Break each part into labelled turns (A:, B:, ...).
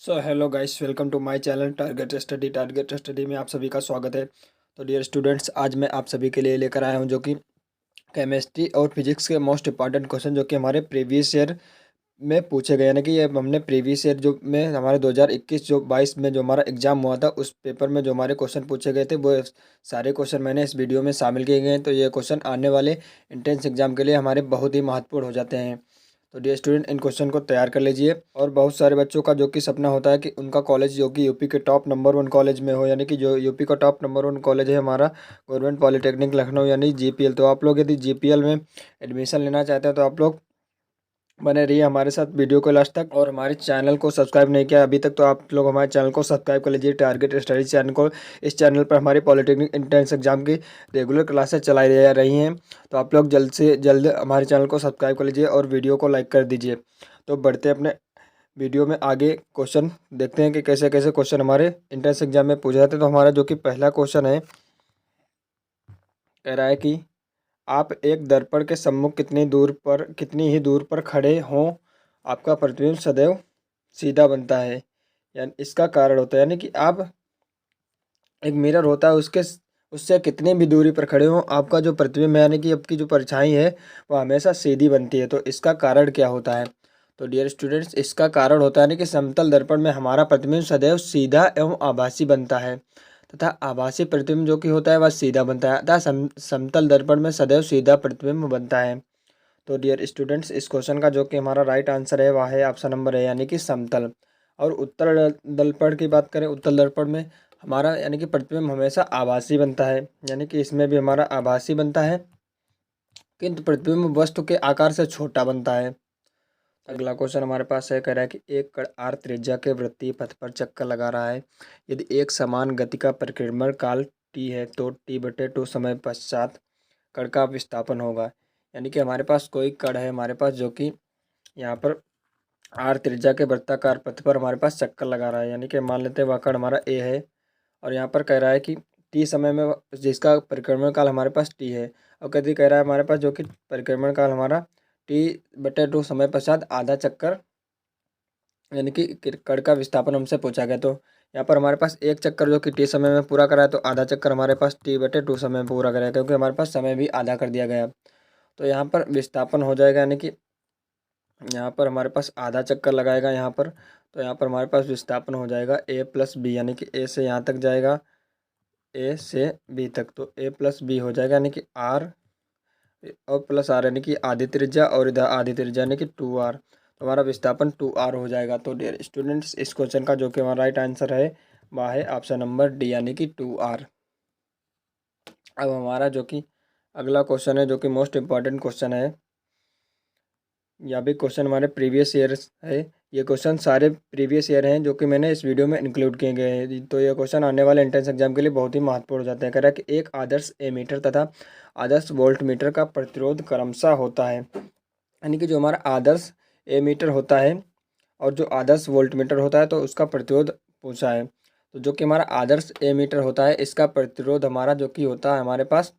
A: So hello guys, welcome to my channel Target Study में आप सभी का स्वागत है। तो डियर स्टूडेंट्स, आज मैं आप सभी के लिए लेकर आया हूं जो कि केमिस्ट्री और फिजिक्स के मोस्ट इंपॉर्टेंट क्वेश्चन जो कि हमारे प्रीवियस ईयर में पूछे गए, यानी कि ये हमने प्रीवियस ईयर जो में हमारे 2021 जो 22 में जो हमारा एग्जाम हुआ था उस पेपर में जो हमारे क्वेश्चन पूछे गए थे वो सारे क्वेश्चन मैंने इस वीडियो में शामिल किए गए हैं। तो ये क्वेश्चन आने वाले इंट्रेंस एग्जाम के लिए हमारे बहुत ही महत्वपूर्ण हो जाते हैं। तो डियर स्टूडेंट, इन क्वेश्चन को तैयार कर लीजिए। और बहुत सारे बच्चों का जो कि सपना होता है कि उनका कॉलेज जो कि यूपी के टॉप नंबर 1 कॉलेज में हो, यानी कि जो यूपी का टॉप नंबर 1 कॉलेज है हमारा गवर्नमेंट पॉलिटेक्निक लखनऊ यानी जीपीएल। तो आप लोग यदि जीपीएल में एडमिशन लेना चाहते हैं तो आप लोग बने रहिए हमारे साथ वीडियो को लास्ट तक। और हमारे चैनल को सब्सक्राइब नहीं किया अभी तक तो आप लोग हमारे चैनल को सब्सक्राइब कर लीजिए, टारगेट स्टडी चैनल को। इस चैनल पर हमारी पॉलिटेक्निक एंट्रेंस एग्जाम की रेगुलर क्लासेस चलाई जा रही हैं। तो आप लोग जल्द से जल्द हमारे चैनल को सब्सक्राइब कर लीजिए और वीडियो को लाइक कर दीजिए। तो बढ़ते अपने वीडियो में आगे, क्वेश्चन देखते हैं कि कैसे कैसे क्वेश्चन हमारे एंट्रेंस एग्जाम में पूछे जाते हैं। तो हमारा जो कि पहला क्वेश्चन है, कह रहा है कि आप एक दर्पण के सम्मुख कितनी ही दूर पर खड़े हों, आपका प्रतिबिंब सदैव सीधा बनता है। यानी इसका कारण होता है, यानी कि आप एक मिरर होता है उसके उससे कितनी भी दूरी पर खड़े हों, आपका जो प्रतिबिंब है यानी कि आपकी जो परछाई है वो हमेशा सीधी बनती है। तो इसका कारण क्या होता है? तो डियर स्टूडेंट्स, इसका कारण होता है ना कि समतल दर्पण में हमारा प्रतिबिंब सदैव सीधा एवं आभासी बनता है तथा आभासी प्रतिबिंब जो कि होता है वह सीधा बनता है तथा समतल दर्पण में सदैव सीधा प्रतिबिंब बनता है। तो डियर स्टूडेंट्स, इस क्वेश्चन का जो कि हमारा राइट आंसर है वह है ऑप्शन नंबर है, यानी कि समतल। और उत्तल दर्पण की बात करें, उत्तल दर्पण में हमारा यानी कि प्रतिबिंब हमेशा आभासी बनता है, यानी कि इसमें भी हमारा आभासी बनता है किंतु प्रतिबिंब वस्तु के आकार से छोटा बनता है। अगला क्वेश्चन हमारे पास है, कह रहा है कि एक कण आर त्रिज्या के वृत्तीय पथ पर चक्कर लगा रहा है। यदि एक समान गति का परिक्रमण काल टी है तो टी/2 समय पश्चात कण का विस्थापन होगा। यानी कि हमारे पास कोई कण है हमारे पास जो कि यहाँ पर आर त्रिज्या के वृत्ताकार पथ पर हमारे पास चक्कर लगा रहा है, यानी कि मान लेते हैं वह कण हमारा ए है। और यहाँ पर कह रहा है कि टी समय में जिसका परिक्रमण काल हमारे पास टी है, और कभी कह रहा है हमारे पास जो कि परिक्रमण काल हमारा टी/2 समय पश्चात आधा चक्कर, यानी कि कण का विस्थापन हमसे पूछा गया। तो यहाँ पर हमारे पास एक चक्कर जो कि टी समय में पूरा करा है तो आधा चक्कर हमारे पास टी/2 समय में पूरा करा है, क्योंकि हमारे पास समय भी आधा कर दिया गया। तो यहाँ पर विस्थापन हो जाएगा, यानी कि यहाँ पर हमारे पास आधा चक्कर लगाएगा यहाँ पर। तो यहाँ पर हमारे पास विस्थापन हो जाएगा a+b, यानी कि a से यहाँ तक जाएगा, a से b तक। तो a+b हो जाएगा, यानी कि r और प्लस r, यानी कि आधी त्रिज्या और इधर आधी त्रिज्या यानी कि 2r। तो हमारा विस्थापन 2r हो जाएगा। तो डियर स्टूडेंट्स, इस क्वेश्चन का जो कि हमारा राइट आंसर है वह है ऑप्शन नंबर डी, यानी कि 2r। अब हमारा जो कि अगला क्वेश्चन है जो कि मोस्ट इम्पॉर्टेंट क्वेश्चन है, यह भी क्वेश्चन हमारे प्रीवियस ईयर है। ये क्वेश्चन सारे प्रीवियस ईयर हैं जो कि मैंने इस वीडियो में इंक्लूड किए गए हैं। तो ये क्वेश्चन आने वाले एंट्रेंस एग्जाम के लिए बहुत ही महत्वपूर्ण हो जाते हैं। कह रहा है कि एक आदर्श एमीटर तथा आदर्श वोल्ट मीटर का प्रतिरोध क्रमशः होता है। यानी कि जो हमारा आदर्श एमीटर होता है और जो आदर्श वोल्ट मीटर होता है तो उसका प्रतिरोध पूछा है। तो जो कि हमारा आदर्श एमीटर होता है इसका प्रतिरोध हमारा जो कि होता है हमारे पास,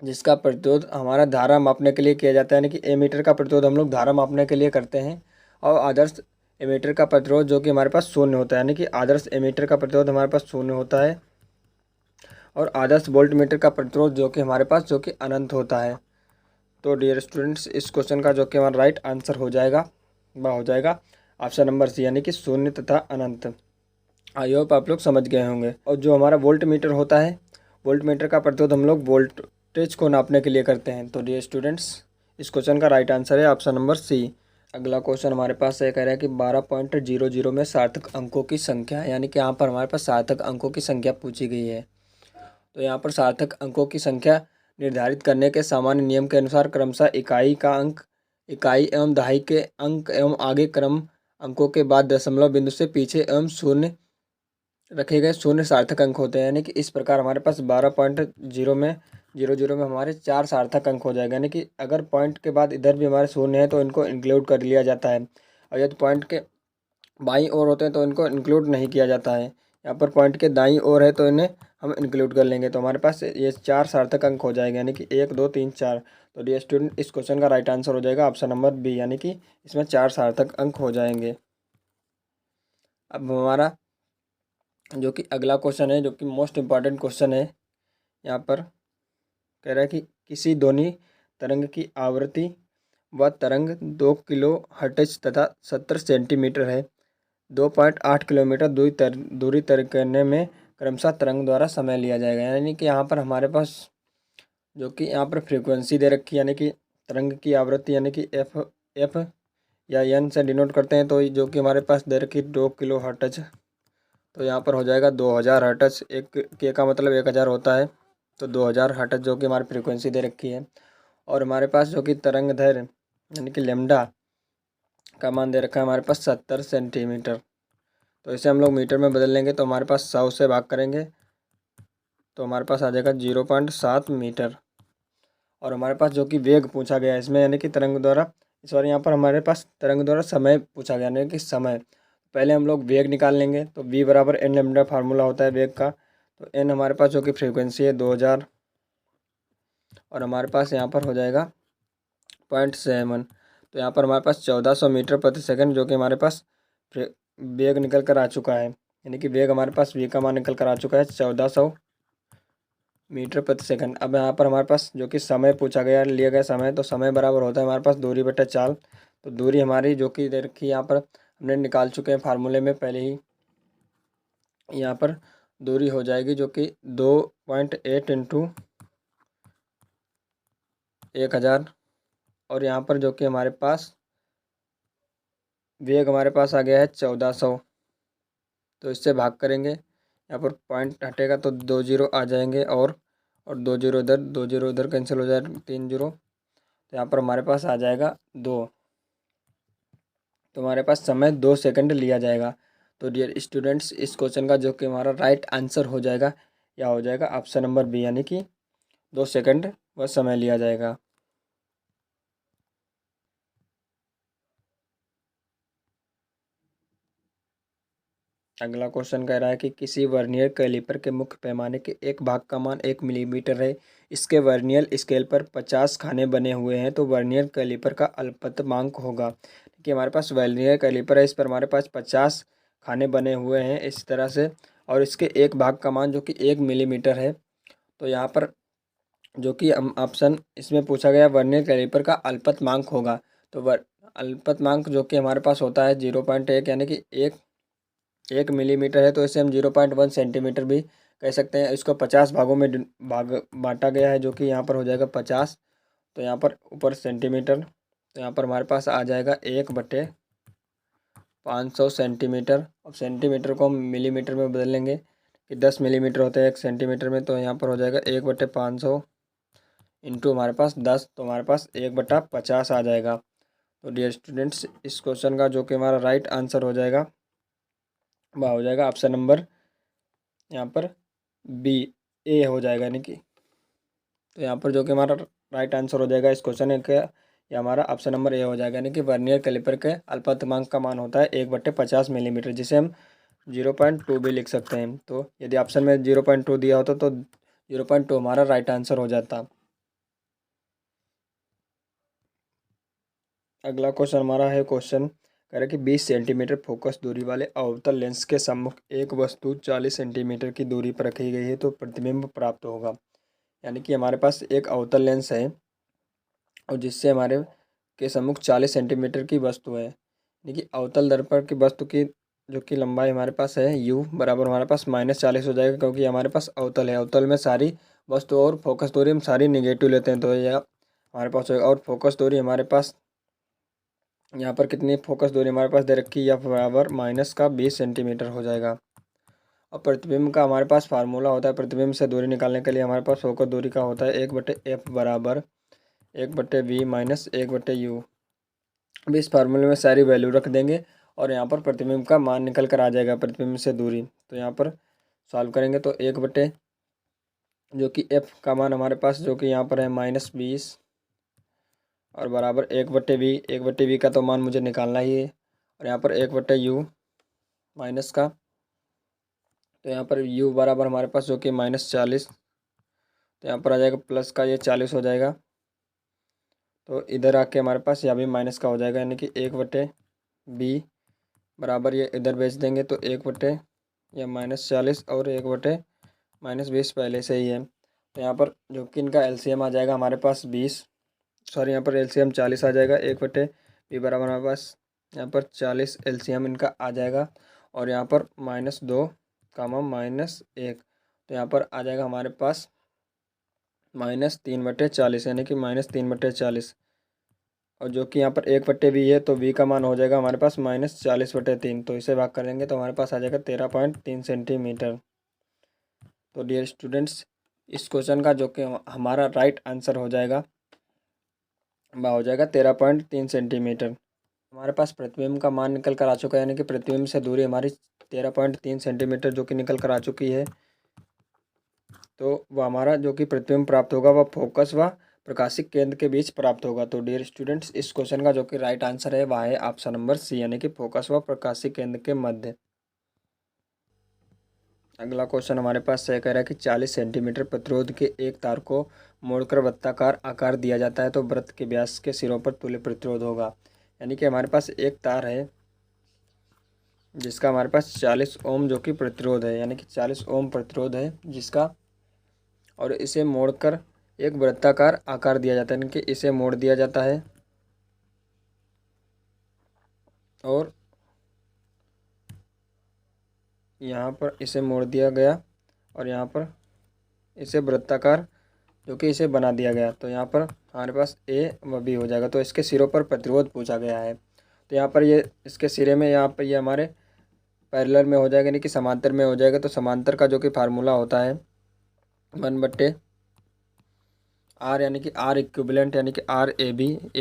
A: जिसका प्रतिरोध हमारा धारा मापने के लिए किया जाता है, यानी कि एमीटर का प्रतिरोध हम लोग धारा मापने के लिए करते हैं। और आदर्श एमीटर का प्रतिरोध जो कि हमारे पास शून्य होता है, यानी कि आदर्श एमीटर का प्रतिरोध हमारे पास शून्य होता है। और आदर्श वोल्ट मीटर का प्रतिरोध जो कि हमारे पास जो कि अनंत होता है। तो डियर स्टूडेंट्स, इस क्वेश्चन का जो कि हमारा राइट आंसर हो जाएगा वह हो जाएगा ऑप्शन नंबर सी, यानी कि शून्य तथा अनंत। आई होप आप लोग समझ गए होंगे। और जो हमारा वोल्ट मीटर होता है, वोल्ट मीटर का प्रतिरोध हम लोग वोल्टेज को नापने के लिए करते हैं। तो डियर स्टूडेंट्स, इस क्वेश्चन का राइट आंसर है ऑप्शन नंबर सी। अगला क्वेश्चन हमारे पास है, कह रहा है कि 12.00 में सार्थक अंकों की संख्या है, यानी कि यहाँ पर हमारे पास सार्थक अंकों की संख्या पूछी गई है। तो यहाँ पर सार्थक अंकों की संख्या निर्धारित करने के सामान्य नियम के अनुसार क्रमशः इकाई का अंक, इकाई एवं दहाई के अंक एवं आगे क्रम अंकों के बाद दशमलव बिंदु से पीछे एवं शून्य रखे गए शून्य सार्थक अंक होते हैं। यानी कि इस प्रकार हमारे पास 12.00 में हमारे 4 सार्थक अंक हो जाएगा, यानी कि अगर पॉइंट के बाद इधर भी हमारे शून्य है तो इनको इंक्लूड कर लिया जाता है, और यदि पॉइंट के बाईं ओर होते हैं तो इनको इंक्लूड नहीं किया जाता है। यहाँ पर पॉइंट के दाईं ओर है तो इन्हें हम इंक्लूड कर लेंगे। तो हमारे पास ये 4 सार्थक अंक हो जाएंगे, यानी कि 1 2 3 4। तो डियर स्टूडेंट, इस क्वेश्चन का राइट आंसर हो जाएगा ऑप्शन नंबर बी, यानी कि इसमें 4 सार्थक अंक हो जाएंगे। अब हमारा जो कि अगला क्वेश्चन है, जो कि मोस्ट इम्पॉर्टेंट क्वेश्चन है, यहाँ पर कह रहा है कि किसी ध्वनि तरंग की आवृत्ति व तरंग 2 किलो तथा 70 सेंटीमीटर है। 2.8 किलोमीटर दूरी तय करने में क्रमशः तरंग द्वारा समय लिया जाएगा। यानी कि यहाँ पर हमारे पास जो कि यहाँ पर फ्रीक्वेंसी दे रखी है, यानी कि तरंग की आवृत्ति, यानी कि एफ या एन से डिनोट करते हैं। तो जो कि हमारे पास दे रखी 2 किलो हर्ट्ज, तो यहाँ पर हो जाएगा 2000 हर्ट्ज। एक के का मतलब 1000 होता है, तो 2000 हर्ट्ज जो कि हमारी फ्रीक्वेंसी दे रखी है। और हमारे पास जो कि तरंग दैर्घ्य यानी कि लेमडा का मान दे रखा है हमारे पास 70 सेंटीमीटर। तो इसे हम लोग मीटर में बदल लेंगे, तो हमारे पास 100 से भाग करेंगे तो हमारे पास आ जाएगा 0.7 मीटर। और हमारे पास जो कि वेग पूछा गया है इसमें, यानी कि तरंग द्वारा, सॉरी यहाँ पर हमारे पास तरंग द्वारा समय पूछा गया, यानी कि समय। पहले हम लोग वेग निकाल लेंगे, तो v बराबर एन लेमडा फार्मूला होता है वेग का। तो एन हमारे पास जो कि फ्रीक्वेंसी है 2000, और हमारे पास यहाँ पर हो जाएगा 0.7। तो यहाँ पर हमारे पास 1400 मीटर प्रति सेकंड जो कि हमारे पास वेग निकल कर आ चुका है। यानी कि वेग हमारे पास v का मान निकल कर आ चुका है 1400 मीटर प्रति सेकंड। अब यहाँ पर हमारे पास जो कि समय पूछा गया, लिया गया समय, तो समय बराबर होता है हमारे पास दूरी बटा चाल। तो दूरी हमारी जो कि दे रखी है यहाँ पर हमने निकाल चुके हैं फार्मूले में पहले ही। यहाँ पर दूरी हो जाएगी जो कि 2.8 इंटू 1000, और यहाँ पर जो कि हमारे पास वेग हमारे पास आ गया है 1400। तो इससे भाग करेंगे, यहाँ पर पॉइंट हटेगा तो 2 जीरो आ जाएंगे, और 2 जीरो इधर, 2 जीरो इधर कैंसिल हो जाए, 3 जीरो। तो यहाँ पर हमारे पास आ जाएगा 2। तो हमारे पास समय 2 सेकंड लिया जाएगा। तो डियर स्टूडेंट्स, इस क्वेश्चन का जो कि हमारा राइट आंसर हो जाएगा, या हो जाएगा ऑप्शन नंबर बी, यानी कि 2 सेकंड वह समय लिया जाएगा। अगला क्वेश्चन कह रहा है कि किसी वर्नियर कैलिपर के मुख्य पैमाने के एक भाग का मान 1 मिलीमीटर है। इसके वर्नियर स्केल पर 50 खाने बने हुए हैं, तो वर्नियर कैलिपर का अल्पतमांक होगा। कि हमारे पास वर्नियर कैलिपर है, इस पर हमारे पास 50 खाने बने हुए हैं इस तरह से, और इसके एक भाग का मान जो कि 1 मिलीमीटर है। तो यहाँ पर जो कि ऑप्शन इसमें पूछा गया वर्नियर कैलिपर का अल्पतमांक होगा। तो अल्पतमांक जो कि हमारे पास होता है 0.1, यानी कि 1 मिलीमीटर है, तो इसे हम 0.1 सेंटीमीटर भी कह सकते हैं। इसको 50 भागों में भाग बांटा गया है, जो कि यहाँ पर हो जाएगा 50। तो यहाँ पर ऊपर सेंटीमीटर, तो यहाँ पर हमारे पास आ जाएगा 1/500 सेंटीमीटर। अब सेंटीमीटर को हम मिलीमीटर में बदल लेंगे कि 10 मिलीमीटर होता है 1 सेंटीमीटर में। तो यहाँ पर हो जाएगा 1/500 इंटू हमारे पास 10, तो हमारे पास 1/50 आ जाएगा। तो डियर स्टूडेंट्स, इस क्वेश्चन का जो कि हमारा राइट आंसर हो जाएगा, वह हो जाएगा ऑप्शन नंबर यहाँ पर बी, ए हो जाएगा, यानी कि। तो यहाँ पर जो कि हमारा राइट आंसर हो जाएगा इस क्वेश्चन का, या हमारा ऑप्शन नंबर ए हो जाएगा, यानी कि वर्नियर कैलिपर के अल्पतमांक का मान होता है 1/50 मिलीमीटर, जिसे हम 0.2 भी लिख सकते हैं। तो यदि ऑप्शन में 0.2 दिया होता तो 0.2 हमारा राइट आंसर हो जाता। अगला क्वेश्चन हमारा है, क्वेश्चन कह रहा है कि 20 सेंटीमीटर फोकस दूरी वाले अवतल लेंस के सम्मुख एक वस्तु 40 सेंटीमीटर की दूरी पर रखी गई है, तो प्रतिबिंब प्राप्त होगा। यानी कि हमारे पास एक अवतल लेंस है, और जिससे हमारे के सम्मुख 40 सेंटीमीटर की वस्तु है। यानी कि अवतल दर्पण की वस्तु की जो कि लंबाई हमारे पास है u बराबर हमारे पास -40 हो जाएगा, क्योंकि हमारे पास अवतल है। अवतल में सारी वस्तु और फोकस दूरी हम सारी निगेटिव लेते हैं, तो यह हमारे पास होगा। और फोकस दूरी हमारे पास यहाँ पर कितनी फोकस दूरी हमारे पास दे रखी है, या बराबर -20 सेंटीमीटर हो जाएगा। और प्रतिबिंब का हमारे पास फार्मूला होता है, प्रतिबिंब से दूरी निकालने के लिए हमारे पास फोकस दूरी का होता है 1/f बराबर 1/v माइनस 1/u। अब इस फार्मूले में सारी वैल्यू रख देंगे, और यहाँ पर प्रतिबिंब का मान निकल कर आ जाएगा, प्रतिबिंब से दूरी। तो यहाँ पर सॉल्व करेंगे तो 1/ जो कि f का मान हमारे पास जो कि यहाँ पर है -20, और बराबर 1/v, 1/v का तो मान मुझे निकालना ही है, और यहाँ पर 1/u माइनस का, तो यहाँ पर u बराबर हमारे पास जो कि -40, तो यहाँ पर आ जाएगा प्लस का, ये 40 हो जाएगा। तो इधर आके हमारे पास यहाँ भी माइनस का हो जाएगा, यानी कि 1/b बराबर ये इधर भेज देंगे तो 1/, या -40 और 1/-20 पहले से ही है। तो यहाँ पर जो कि इनका एलसीएम आ जाएगा हमारे पास 20, सॉरी यहाँ पर एलसीएम 40 आ जाएगा। 1/b बराबर हमारे पास यहाँ पर 40 एलसीएम इनका आ जाएगा। और यहाँ पर -2, -1, तो यहाँ पर आ जाएगा हमारे पास -3/40, यानी कि -3/40। और जो कि यहाँ पर 1/v है तो v का मान हो जाएगा हमारे पास -40/3। तो इसे भाग करेंगे तो हमारे पास आ जाएगा 13.3 सेंटीमीटर। तो डियर स्टूडेंट्स, इस क्वेश्चन का जो कि हमारा राइट आंसर हो जाएगा वह हो जाएगा 13.3 सेंटीमीटर। हमारे पास प्रतिबिंब का मान निकल कर आ चुका है, यानी कि प्रतिबिंब से दूरी हमारी 13.3 सेंटीमीटर जो कि निकल कर आ चुकी है। तो वह हमारा जो कि प्रतिबिंब प्राप्त होगा वह फोकस व प्रकाशिक केंद्र के बीच प्राप्त होगा। तो डियर स्टूडेंट्स, इस क्वेश्चन का जो कि राइट आंसर है वह है ऑप्शन नंबर सी, यानी कि फोकस व प्रकाशिक केंद्र के मध्य। अगला क्वेश्चन हमारे पास यह कह रहा है कि 40 सेंटीमीटर प्रतिरोध के एक तार को मोड़कर वृत्ताकार आकार दिया जाता है तो वृत्त के व्यास के सिरों पर तुल्य प्रतिरोध होगा। यानी कि हमारे पास एक तार है जिसका हमारे पास 40 ओम जो कि प्रतिरोध है, यानी कि 40 ओम प्रतिरोध है जिसका, और इसे मोड़कर एक वृत्ताकार आकार दिया जाता है, यानी कि इसे मोड़ दिया जाता है और यहाँ पर इसे मोड़ दिया गया और यहाँ पर इसे वृत्ताकार जो कि इसे बना दिया गया। तो यहाँ पर हमारे पास ए व बी हो जाएगा। तो इसके सिरों पर प्रतिरोध पूछा गया है। तो यहाँ पर ये इसके सिरे में यहाँ पर ये हमारे पैरेलल में हो जाएगा, यानी कि समांतर में हो जाएगा। तो समांतर का जो कि फार्मूला होता है 1/r, यानी कि r इक्विवेलेंट, यानी कि r ए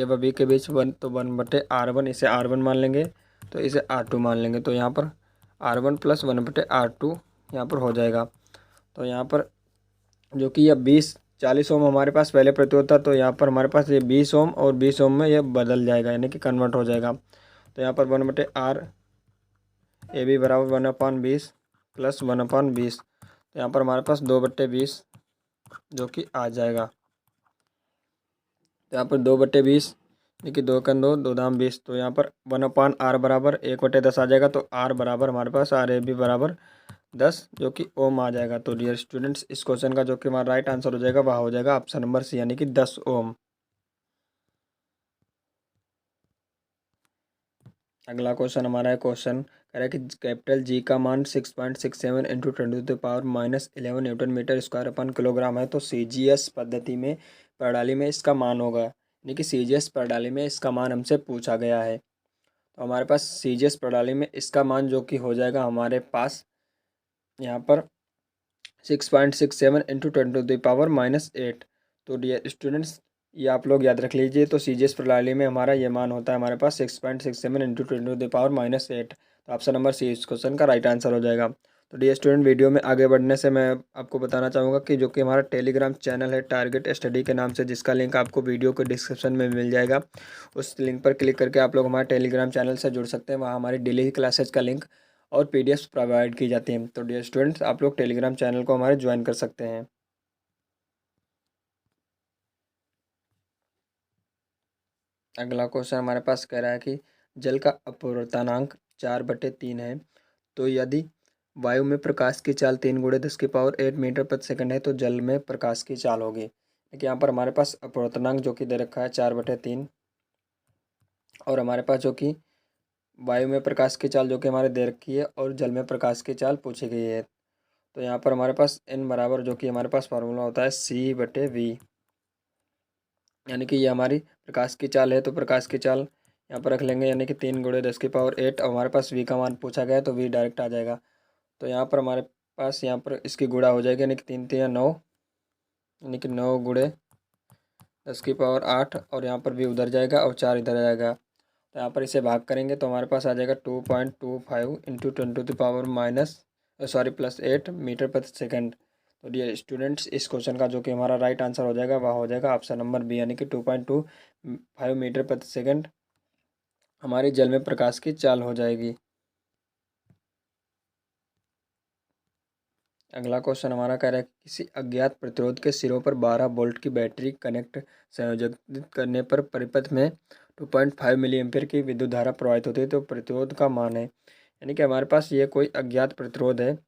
A: व बी के बीच 1, तो 1/r1, इसे r1 मान लेंगे तो इसे r2 मान लेंगे। तो यहाँ पर r1 + 1/r2 यहाँ पर हो जाएगा। तो यहाँ पर जो कि यह 40 ओम हमारे पास पहले प्रतिरोध था, तो यहाँ पर हमारे पास ये 20 ओम और 20 ओम में यह बदल जाएगा, यानी कि कन्वर्ट हो जाएगा। तो यहाँ पर 1/r ए बी बराबर 1/20 + 1/20, तो यहाँ पर हमारे पास 2/20 जो कि आ जाएगा। तो यहाँ पर 2/20, यानी कि 2 × 2 = 2 दाम 20। तो यहाँ पर 1/r बराबर 1/10 आ जाएगा। तो r बराबर हमारे पास r ए बी बराबर 10 जो कि ओम आ जाएगा। तो डियर स्टूडेंट्स, इस क्वेश्चन का जो कि हमारा राइट आंसर हो जाएगा वह हो जाएगा ऑप्शन नंबर सी, यानी कि 10 ओम। अगला क्वेश्चन हमारा है, क्वेश्चन कह रहा है कि कैपिटल जी का मान 6.67 × 10⁻11 न्यूटन मीटर स्क्वायर अपन किलोग्राम है। तो सीजीएस पद्धति में प्रणाली में इसका मान होगा, यानी कि सीजीएस प्रणाली में इसका मान हमसे पूछा गया है। तो हमारे पास सीजीएस प्रणाली में इसका मान जो कि हो जाएगा हमारे पास यहाँ पर 6.67 × 10⁻8। तो डियर स्टूडेंट्स, ये आप लोग याद रख लीजिए। तो सीजीएस प्रणाली में हमारा ये मान होता है हमारे पास 6.67 × 10⁻8। तो ऑप्शन नंबर सी इस क्वेश्चन का राइट आंसर हो जाएगा। तो डियर स्टूडेंट, वीडियो में आगे बढ़ने से मैं आपको बताना चाहूँगा कि जो कि हमारा टेलीग्राम चैनल है टारगेट स्टडी के नाम से, जिसका लिंक आपको वीडियो के डिस्क्रिप्शन में मिल जाएगा। उस लिंक पर क्लिक करके आप लोग हमारे टेलीग्राम चैनल से जुड़ सकते हैं। वहाँ हमारी डेली क्लासेज का लिंक और पीडीएफ प्रोवाइड की जाती हैं। तो डियर स्टूडेंट्स, आप लोग टेलीग्राम चैनल को हमारे ज्वाइन कर सकते हैं। अगला क्वेश्चन हमारे पास कह रहा है कि जल का अपवर्तनांक 4/3 है। तो यदि वायु में प्रकाश की चाल 3 × 10⁸ मीटर प्रति सेकंड है तो जल में प्रकाश की चाल होगी। देखिए यहाँ पर हमारे पास अपवर्तनांक जो कि दे रखा है 4/3, और हमारे पास जो कि वायु में प्रकाश की चाल जो कि हमारे दे रखी है और जल में प्रकाश की चाल पूछी गई है। तो यहाँ पर हमारे पास n बराबर जो कि हमारे पास फार्मूला होता है c/v, यानी कि ये हमारी प्रकाश की चाल है। तो प्रकाश की चाल यहाँ पर रख लेंगे, यानी कि 3 × 10⁸। और हमारे पास v का मान पूछा गया है तो v डायरेक्ट आ जाएगा। तो यहाँ पर हमारे पास यहाँ पर इसकी गुणा हो जाएगी, यानी कि 3 × 3 = 9, यानी कि 9 × 10⁸, और यहाँ पर v उधर जाएगा और 4 इधर आ जाएगा। तो यहाँ पर इसे भाग करेंगे तो हमारे पास आ जाएगा 2.25 × 10⁻8 मीटर प्रति सेकंड। तो डियर स्टूडेंट्स, इस क्वेश्चन का जो कि हमारा राइट आंसर हो जाएगा वह हो जाएगा ऑप्शन नंबर बी, यानी कि 2.25 मीटर प्रति सेकंड हमारी जल में प्रकाश की चाल हो जाएगी। अगला क्वेश्चन हमारा कह रहा है कि किसी अज्ञात प्रतिरोध के सिरों पर 12 वोल्ट की बैटरी कनेक्ट संयोजित करने पर परिपथ में 2.5 मिली एम्पीयर की विद्युत धारा प्रवाहित होती है तो प्रतिरोध का मान है। यानी कि हमारे पास ये कोई अज्ञात प्रतिरोध है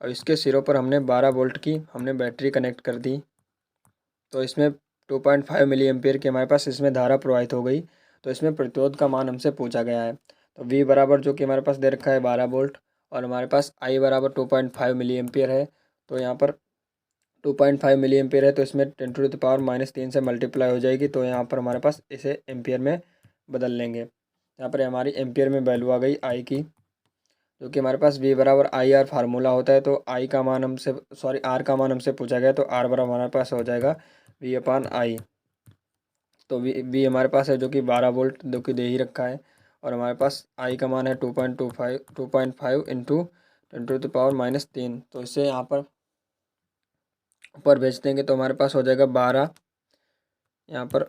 A: और इसके सिरों पर हमने 12 वोल्ट की हमने बैटरी कनेक्ट कर दी, तो इसमें 2.5 मिली एम्पीयर की हमारे पास इसमें धारा प्रवाहित हो गई। तो इसमें प्रतिरोध का मान हमसे पूछा गया है। तो V बराबर जो कि हमारे पास दे रखा है 12 वोल्ट और हमारे पास I बराबर 2.5 मिली एम्पीयर है। तो यहाँ पर 2.5 मिली एम्पीयर है तो इसमें 10⁻³ से मल्टीप्लाई हो जाएगी, तो यहाँ पर हमारे पास इसे एम्पीयर में बदल लेंगे। यहाँ पर हमारी एम्पीयर में वैल्यू आ गई I की, जो कि हमारे पास V बराबर IR फार्मूला होता है। तो I का मान हमसे R का मान हमसे पूछा गया, तो R बराबर हमारे पास हो जाएगा V/I। तो V हमारे पास है जो कि 12 वोल्ट जो कि दे ही रखा है और हमारे पास I का मान है 2.5 इंटू 10⁻³ तो इसे यहाँ पर ऊपर भेज देंगे तो हमारे पास हो जाएगा 12, यहाँ पर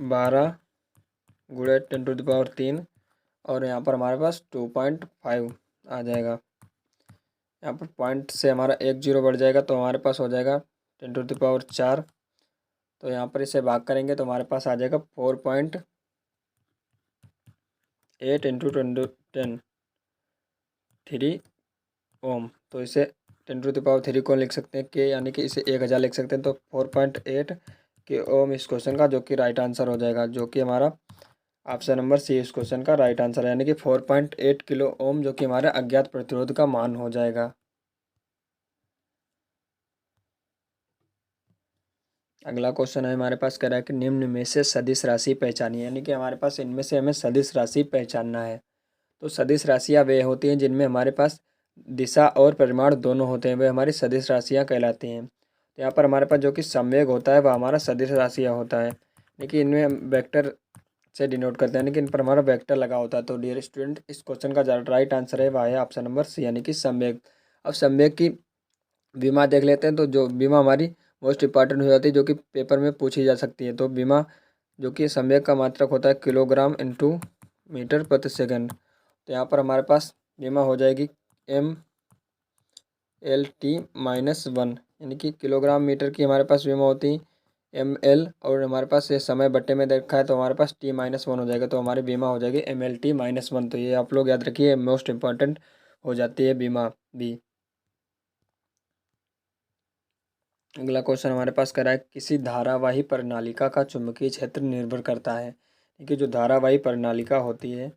A: 12 गुणे 10⁻³ और यहाँ पर हमारे पास 2.5 आ जाएगा। यहाँ पर पॉइंट से हमारा 1 0 बढ़ जाएगा तो हमारे पास हो जाएगा 10⁻⁴। तो यहाँ पर इसे भाग करेंगे तो हमारे पास आ जाएगा 4.8 इंटू 10³ ओम। तो इसे 10⁻³ को लिख सकते हैं के, यानी कि इसे 1000 लिख सकते हैं। तो 4.8 के ओम इस क्वेश्चन का जो कि राइट आंसर हो जाएगा, जो कि हमारा ऑप्शन नंबर सी इस क्वेश्चन का राइट आंसर है, यानी कि 4.8 किलो ओम जो कि हमारे अज्ञात प्रतिरोध का मान हो जाएगा। अगला क्वेश्चन है हमारे पास कह रहा है कि निम्न में से सदिश राशि पहचानिए, यानी कि हमारे पास इनमें से हमें सदिश राशि पहचानना है। तो सदिश राशियाँ वे होती हैं जिनमें हमारे पास दिशा और परिमाण दोनों होते हैं, वे हमारी सदिश राशियाँ कहलाती हैं। तो यहाँ पर हमारे पास जो कि संवेग होता है वह हमारा सदिश राशियाँ होता है, लेकिन इनमें हम वेक्टर से डिनोट करते हैं, यानी कि इन पर हमारा वेक्टर लगा होता है। तो डियर स्टूडेंट इस क्वेश्चन का राइट आंसर है वह है ऑप्शन नंबर सी, यानी कि संवेग। अब संवेग की बीमा देख लेते हैं। तो जो बीमा हमारी मोस्ट इंपॉर्टेंट हो जाती है, जो कि पेपर में पूछी जा सकती है। तो बीमा जो कि संवेग का मात्रक होता है किलोग्राम इंटू मीटर प्रति सेकंड। तो यहाँ पर हमारे पास बीमा हो जाएगी MLT-1, यानी कि किलोग्राम मीटर की हमारे पास बीमा होती है ML और हमारे पास ये समय बट्टे में देखा है तो हमारे पास T-1 हो जाएगा। तो हमारी बीमा हो जाएगी MLT-1। तो ये आप लोग याद रखिए, मोस्ट इंपॉर्टेंट हो जाती है बीमा भी। अगला क्वेश्चन हमारे पास कह रहा है किसी धारावाही प्रणालिका का चुंबकीय क्षेत्र निर्भर करता है। देखिए जो धारावाही प्रणालिका होती है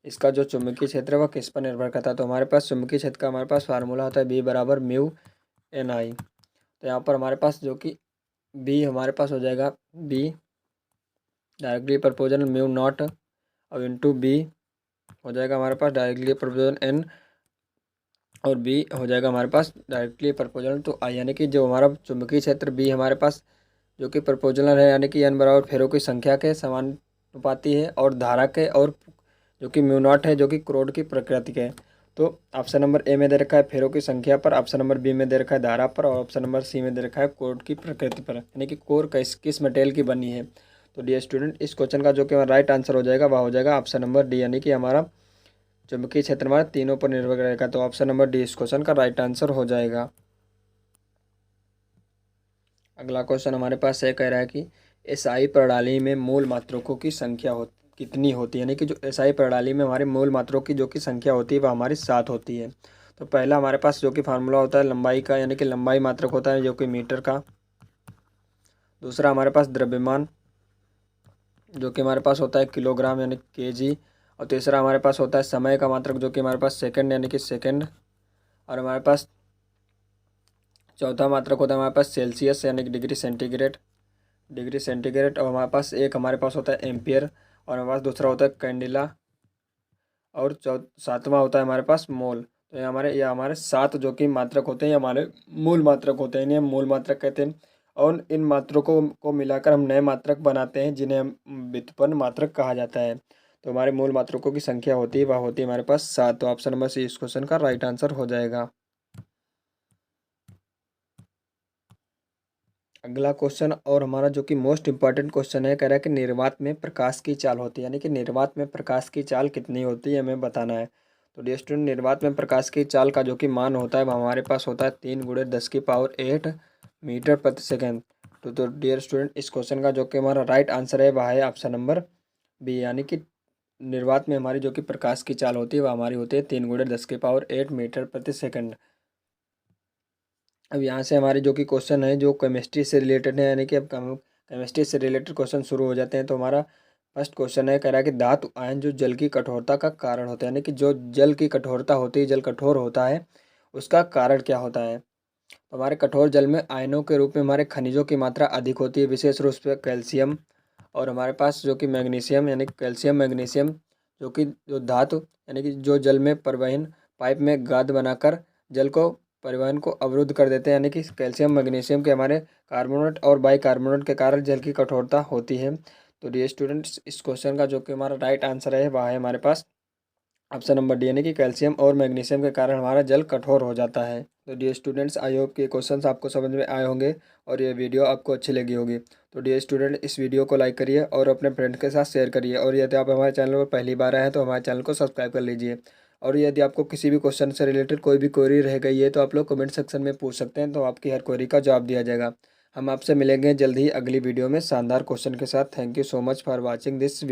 A: इसका जो चुंबकीय क्षेत्र है वह किस पर निर्भर करता है। तो हमारे पास चुंबकीय क्षेत्र का हमारे पास फार्मूला होता है B बराबर μNI। तो यहाँ पर हमारे पास जो कि B हमारे पास हो जाएगा B डायरेक्टली प्रपोजनल μ0 और इंटू B हो जाएगा हमारे पास डायरेक्टली प्रपोजनल N और B हो जाएगा हमारे पास डायरेक्टली प्रपोजनल टू I, यानी कि जो हमारा चुंबकीय क्षेत्र B हमारे पास जो कि प्रपोजनल है, यानी कि N बराबर फेरों की संख्या के समानुपाती है और धारा के, और जो कि μ0 है जो कि कोर की प्रकृति के है। तो ऑप्शन नंबर ए में दे रखा है फेरों की संख्या पर, ऑप्शन नंबर बी में दे रखा है धारा पर और ऑप्शन नंबर सी में दे रखा है कोर की प्रकृति पर, यानी कि कोर किस मटेरियल की बनी है। तो डियर स्टूडेंट इस क्वेश्चन का जो कि हमारा राइट आंसर हो जाएगा वह हो जाएगा ऑप्शन नंबर डी, यानी कि हमारा चुंबकीय क्षेत्र हमारा तीनों पर निर्भर रहेगा। तो ऑप्शन नंबर डी इस क्वेश्चन का राइट आंसर हो जाएगा। अगला क्वेश्चन हमारे पास यह कह रहा है कि एसआई प्रणाली में मूल मात्रकों की संख्या कितनी होती है, यानी कि जो एसआई प्रणाली में हमारे मूल मात्रों की जो कि संख्या होती है वह हमारी 7 होती है। तो पहला हमारे पास जो कि फार्मूला होता है लंबाई का, यानी कि लंबाई मात्रक होता है जो कि मीटर का। दूसरा हमारे पास द्रव्यमान जो कि हमारे पास होता है किलोग्राम यानी kg। और तीसरा हमारे पास होता है समय का मात्रक जो कि हमारे पास सेकंड यानी कि सेकंड। और हमारे पास चौथा मात्रक होता है हमारे पास सेल्सियस यानी कि डिग्री सेंटीग्रेड और हमारे पास हमारे पास होता है एम्पियर और हमारे पास दूसरा होता है कैंडिला और सातवां होता है हमारे पास मोल। तो ये हमारे 7 जो कि मात्रक होते हैं ये हमारे मूल मात्रक होते हैं, इन्हें हम मूल मात्रक कहते हैं। और इन मात्रकों को मिलाकर हम नए मात्रक बनाते हैं जिन्हें हम व्युत्पन्न मात्रक कहा जाता है। तो हमारे मूल मात्रकों की संख्या होती है वह होती है हमारे पास 7। तो ऑप्शन नंबर सी इस क्वेश्चन का राइट आंसर हो जाएगा। अगला क्वेश्चन और हमारा जो कि मोस्ट इंपॉर्टेंट क्वेश्चन है, कह रहा है कि निर्वात में प्रकाश की चाल होती है, यानी कि निर्वात में प्रकाश की चाल कितनी होती है हमें बताना है। तो डियर स्टूडेंट निर्वात में प्रकाश की चाल का जो कि मान होता है वह हमारे पास होता है 3 × 10⁸ मीटर प्रति सेकेंड। तो डियर स्टूडेंट इस क्वेश्चन का जो कि हमारा राइट आंसर है वह है ऑप्शन नंबर बी यानी कि निर्वात में हमारी जो कि प्रकाश की चाल होती है वह हमारी होती है 3 × 10⁸ मीटर प्रति सेकंड। अब यहाँ से हमारे जो कि क्वेश्चन है जो केमिस्ट्री से रिलेटेड है, यानी कि अब केमिस्ट्री से रिलेटेड क्वेश्चन शुरू हो जाते हैं। तो हमारा फर्स्ट क्वेश्चन है, कह रहा है कि धातु आयन जो जल की कठोरता का कारण होता है, यानी कि जो जल की कठोरता होती है, जल कठोर होता है, उसका कारण क्या होता है। तो हमारे कठोर जल में आयनों के रूप में हमारे खनिजों की मात्रा अधिक होती है, विशेष रूप से कैल्शियम, और हमारे पास जो कि मैग्नीशियम, यानी कैल्शियम मैग्नीशियम जो कि जो धातु यानी कि जो जल में परिवहन पाइप में गाद बनाकर जल को परिवहन को अवरुद्ध कर देते हैं, यानी कि कैल्शियम मैग्नीशियम के हमारे कार्बोनेट और बाइकार्बोनेट के कारण जल की कठोरता होती है। तो डियर स्टूडेंट्स, इस क्वेश्चन का जो कि हमारा राइट आंसर है वह है हमारे पास ऑप्शन नंबर डी, यानी कि कैल्शियम और मैग्नीशियम के कारण हमारा जल कठोर हो जाता है। तो डियर स्टूडेंट्स, आई होप कि क्वेश्चंस आपको समझ में आए होंगे और ये वीडियो आपको अच्छी लगी होगी। तो डियर स्टूडेंट, इस वीडियो को लाइक करिए और अपने फ्रेंड के साथ शेयर करिए, और यदि आप हमारे चैनल पर पहली बार आए हैं तो हमारे चैनल को सब्सक्राइब कर लीजिए। और यदि आपको किसी भी क्वेश्चन से रिलेटेड कोई भी क्वेरी रह गई है तो आप लोग कमेंट सेक्शन में पूछ सकते हैं, तो आपकी हर क्वेरी का जवाब दिया जाएगा। हम आपसे मिलेंगे जल्द ही अगली वीडियो में शानदार क्वेश्चन के साथ। Thank you so much for watching this video.